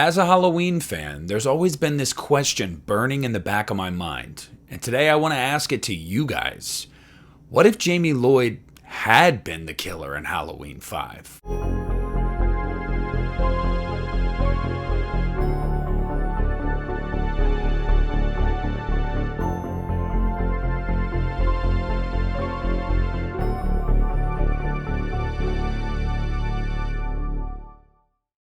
As a Halloween fan, there's always been this question burning in the back of my mind, and today I want to ask it to you guys. What if Jamie Lloyd had been the killer in Halloween 5?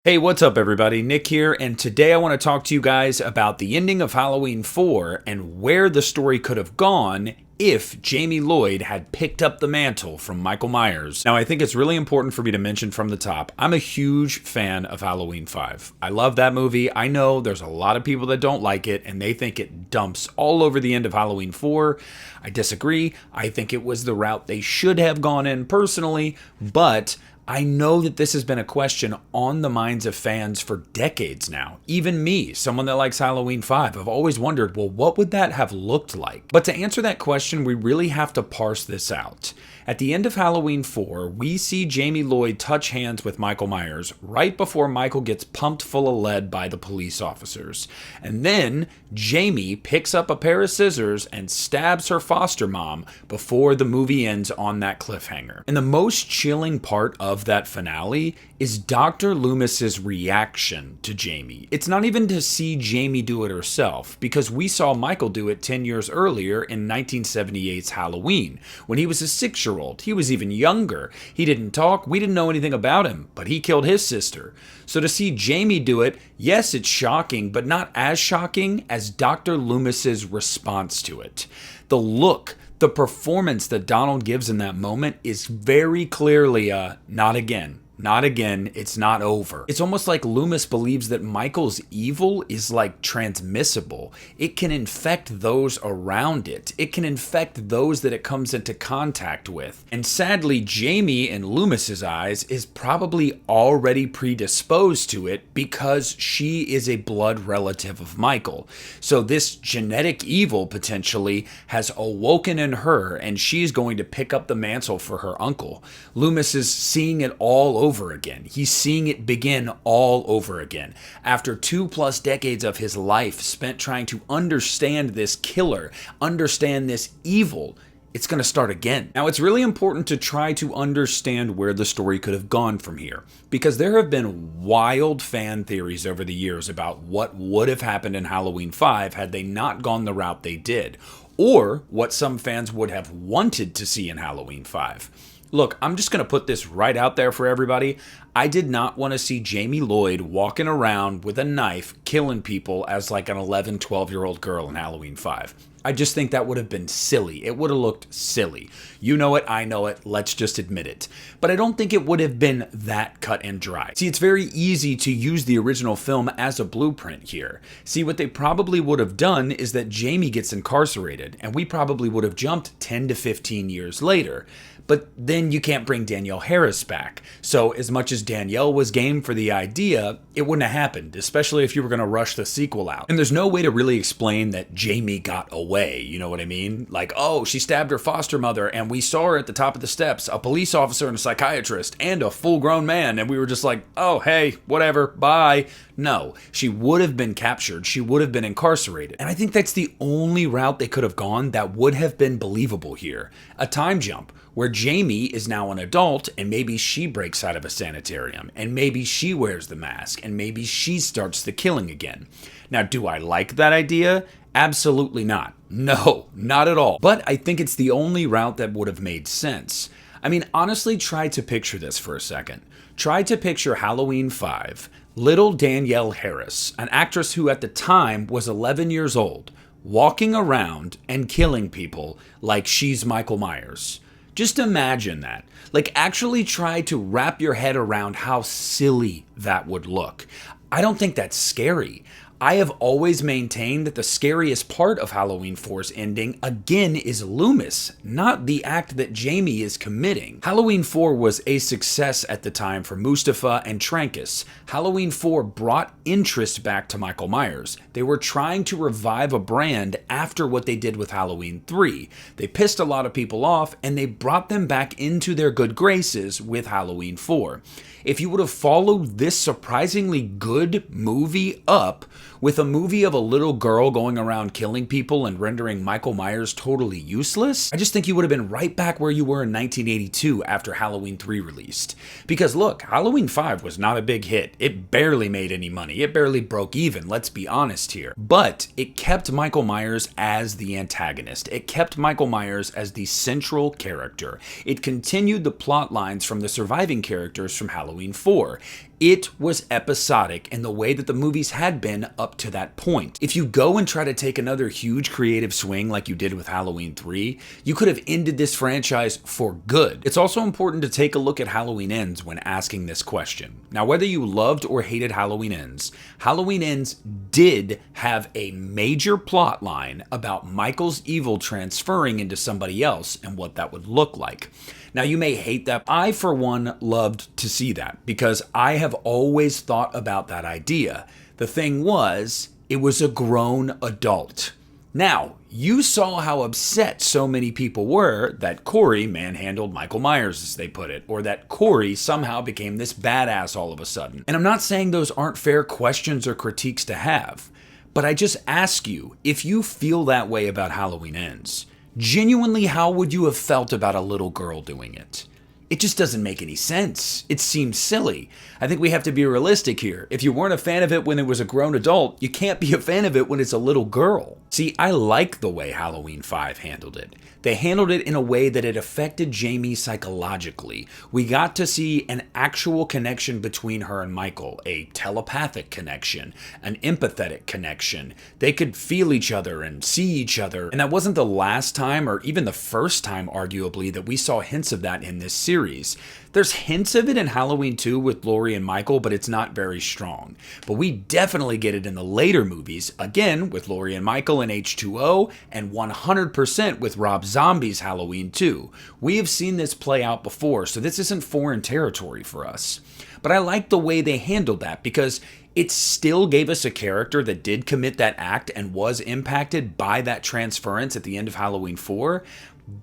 Hey, what's up everybody? Nick here, and today I want to talk to you guys about the ending of Halloween 4 and where the story could have gone if Jamie Lloyd had picked up the mantle from Michael Myers. Now, I think it's really important for me to mention from the top, I'm a huge fan of Halloween 5. I love that movie. I know there's a lot of people that don't like it, and they think it dumps all over the end of Halloween 4. I disagree. I think it was the route they should have gone in personally, but I know that this has been a question on the minds of fans for decades now. Even me, someone that likes Halloween 5, I've always wondered, well, what would that have looked like? But to answer that question, we really have to parse this out. At the end of Halloween 4, we see Jamie Lloyd touch hands with Michael Myers right before Michael gets pumped full of lead by the police officers. And then Jamie picks up a pair of scissors and stabs her foster mom before the movie ends on that cliffhanger. And the most chilling part of that finale is Dr. Loomis's reaction to Jamie. It's not even to see Jamie do it herself, because we saw Michael do it 10 years earlier in 1978's Halloween, when he was a 6-year-old. He was even younger. He didn't talk. We didn't know anything about him, but he killed his sister. So to see Jamie do it, yes, it's shocking, but not as shocking as Dr. Loomis's response to it. The look, the performance that Donald gives in that moment is very clearly not again. Not again, it's not over. It's almost like Loomis believes that Michael's evil is like transmissible. It can infect those around it. It can infect those that it comes into contact with. And sadly, Jamie, in Loomis's eyes, is probably already predisposed to it because she is a blood relative of Michael. So this genetic evil potentially has awoken in her, and she's going to pick up the mantle for her uncle. Loomis is seeing it all over again. He's seeing it begin all over again. After 2+ decades of his life spent trying to understand this killer, understand this evil, it's going to start again. Now, it's really important to try to understand where the story could have gone from here, because there have been wild fan theories over the years about what would have happened in Halloween 5 had they not gone the route they did, or what some fans would have wanted to see in Halloween 5. Look, I'm just going to put this right out there for everybody. I did not want to see Jamie Lloyd walking around with a knife killing people as like an 11, 12-year-old girl in Halloween 5. I just think that would have been silly. It would have looked silly. You know it, I know it, let's just admit it. But I don't think it would have been that cut and dry. See, it's very easy to use the original film as a blueprint here. See, what they probably would have done is that Jamie gets incarcerated, and we probably would have jumped 10 to 15 years later. But then you can't bring Danielle Harris back. So as much as Danielle was game for the idea, it wouldn't have happened, especially if you were going to rush the sequel out. And there's no way to really explain that Jamie got away, you know what I mean? Like, oh, she stabbed her foster mother, and we saw her at the top of the steps, a police officer and a psychiatrist, and a full-grown man, and we were just like, oh, hey, whatever, bye. No, she would have been captured. She would have been incarcerated. And I think that's the only route they could have gone that would have been believable here. A time jump, where Jamie is now an adult, and maybe she breaks out of a sanitarium, and maybe she wears the mask, and maybe she starts the killing again. Now, do I like that idea? Absolutely not. No, not at all. But I think it's the only route that would have made sense. I mean, honestly, try to picture this for a second. Try to picture Halloween 5, little Danielle Harris, an actress who at the time was 11 years old, walking around and killing people like she's Michael Myers. Just imagine that. Like, actually try to wrap your head around how silly that would look. I don't think that's scary. I have always maintained that the scariest part of Halloween 4's ending, again, is Loomis, not the act that Jamie is committing. Halloween 4 was a success at the time for Mustafa and Trancas. Halloween 4 brought interest back to Michael Myers. They were trying to revive a brand after what they did with Halloween 3. They pissed a lot of people off, and they brought them back into their good graces with Halloween 4. If you would have followed this surprisingly good movie up with a movie of a little girl going around killing people and rendering Michael Myers totally useless, I just think you would have been right back where you were in 1982 after Halloween 3 released. Because look, Halloween 5 was not a big hit. It barely made any money. It barely broke even, let's be honest here. But it kept Michael Myers as the antagonist. It kept Michael Myers as the central character. It continued the plot lines from the surviving characters from Halloween 4. It was episodic in the way that the movies had been up to that point. If you go and try to take another huge creative swing like you did with Halloween 3, you could have ended this franchise for good. It's also important to take a look at Halloween Ends when asking this question. Now, whether you loved or hated Halloween Ends did have a major plot line about Michael's evil transferring into somebody else and what that would look like. Now, you may hate that. I, for one, loved to see that because I have always thought about that idea. The thing was, it was a grown adult. Now, you saw how upset so many people were that Corey manhandled Michael Myers, as they put it, or that Corey somehow became this badass all of a sudden. And I'm not saying those aren't fair questions or critiques to have, but I just ask you, if you feel that way about Halloween Ends, genuinely, how would you have felt about a little girl doing it? It just doesn't make any sense. It seems silly. I think we have to be realistic here. If you weren't a fan of it when it was a grown adult, you can't be a fan of it when it's a little girl. See, I like the way Halloween 5 handled it. They handled it in a way that it affected Jamie psychologically. We got to see an actual connection between her and Michael, a telepathic connection, an empathetic connection. They could feel each other and see each other. And that wasn't the last time, or even the first time, arguably, that we saw hints of that in this series. There's hints of it in Halloween 2 with Laurie and Michael, but it's not very strong. But we definitely get it in the later movies, again with Laurie and Michael in H2O, and 100% with Rob Zombie's Halloween 2. We have seen this play out before, so this isn't foreign territory for us. But I like the way they handled that because it still gave us a character that did commit that act and was impacted by that transference at the end of Halloween 4,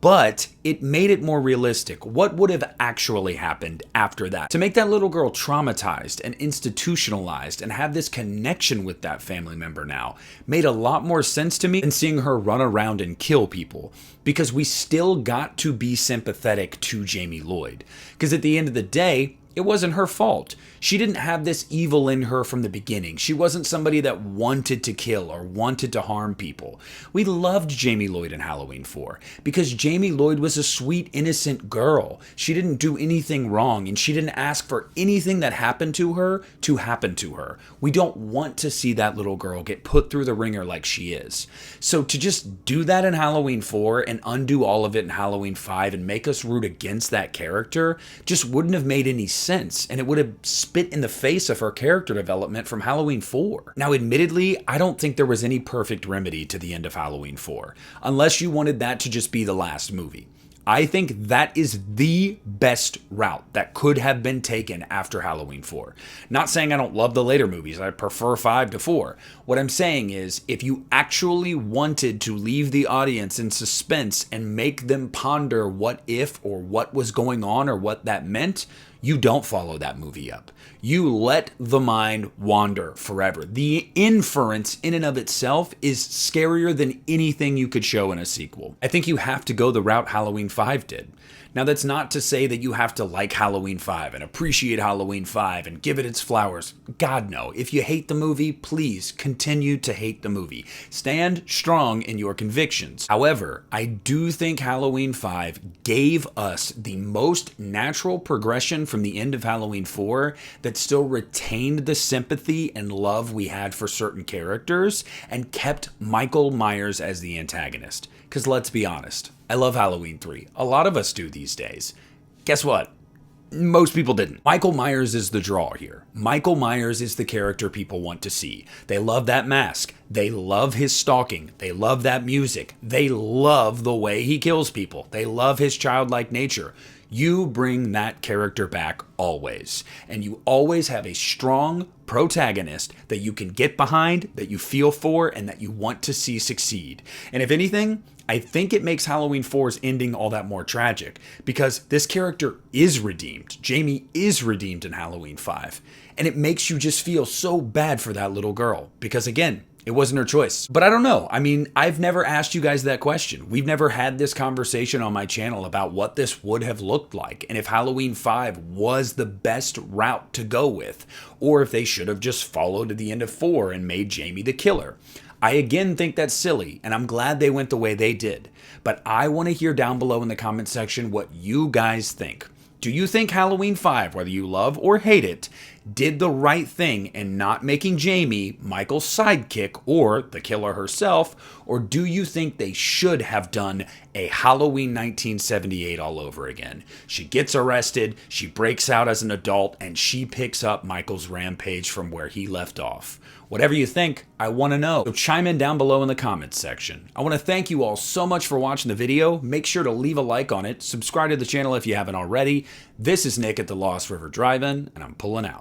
but it made it more realistic. What would have actually happened after that? To make that little girl traumatized and institutionalized and have this connection with that family member now made a lot more sense to me than seeing her run around and kill people, because we still got to be sympathetic to Jamie Lloyd. Because at the end of the day, it wasn't her fault. She didn't have this evil in her from the beginning. She wasn't somebody that wanted to kill or wanted to harm people. We loved Jamie Lloyd in Halloween 4 because Jamie Lloyd was a sweet, innocent girl. She didn't do anything wrong, and she didn't ask for anything that happened to her to happen to her. We don't want to see that little girl get put through the ringer like she is. So to just do that in Halloween 4 and undo all of it in Halloween 5 and make us root against that character just wouldn't have made any sense, and it would have spit in the face of her character development from Halloween 4. Now, admittedly, I don't think there was any perfect remedy to the end of Halloween 4, unless you wanted that to just be the last movie. I think that is the best route that could have been taken after Halloween 4. Not saying I don't love the later movies. I prefer 5 to 4. What I'm saying is, if you actually wanted to leave the audience in suspense and make them ponder what if or what was going on or what that meant, you don't follow that movie up. You let the mind wander forever. The inference in and of itself is scarier than anything you could show in a sequel. I think you have to go the route Halloween 5 did. Now, that's not to say that you have to like Halloween 5 and appreciate Halloween 5 and give it its flowers. God, no. If you hate the movie, please continue to hate the movie. Stand strong in your convictions. However, I do think Halloween 5 gave us the most natural progression from the end of Halloween 4 that still retained the sympathy and love we had for certain characters and kept Michael Myers as the antagonist. Because let's be honest, I love Halloween 3. A lot of us do these days. Guess what? Most people didn't. Michael Myers is the draw here. Michael Myers is the character people want to see. They love that mask. They love his stalking. They love that music. They love the way he kills people. They love his childlike nature. You bring that character back always. And you always have a strong protagonist that you can get behind, that you feel for, and that you want to see succeed. And if anything, I think it makes Halloween 4's ending all that more tragic because this character is redeemed. Jamie is redeemed in Halloween 5. And it makes you just feel so bad for that little girl because, again, it wasn't her choice. But I don't know. I mean, I've never asked you guys that question. We've never had this conversation on my channel about what this would have looked like and if Halloween 5 was the best route to go with, or if they should have just followed to the end of 4 and made Jamie the killer. I again think that's silly, and I'm glad they went the way they did. But I want to hear down below in the comment section what you guys think. Do you think Halloween 5, whether you love or hate it, did the right thing in not making Jamie Michael's sidekick or the killer herself? Or do you think they should have done a Halloween 1978 all over again? She gets arrested, she breaks out as an adult, and she picks up Michael's rampage from where he left off. Whatever you think, I want to know. So chime in down below in the comments section. I want to thank you all so much for watching the video. Make sure to leave a like on it. Subscribe to the channel if you haven't already. This is Nick at the Lost River Drive-In, and I'm pulling out.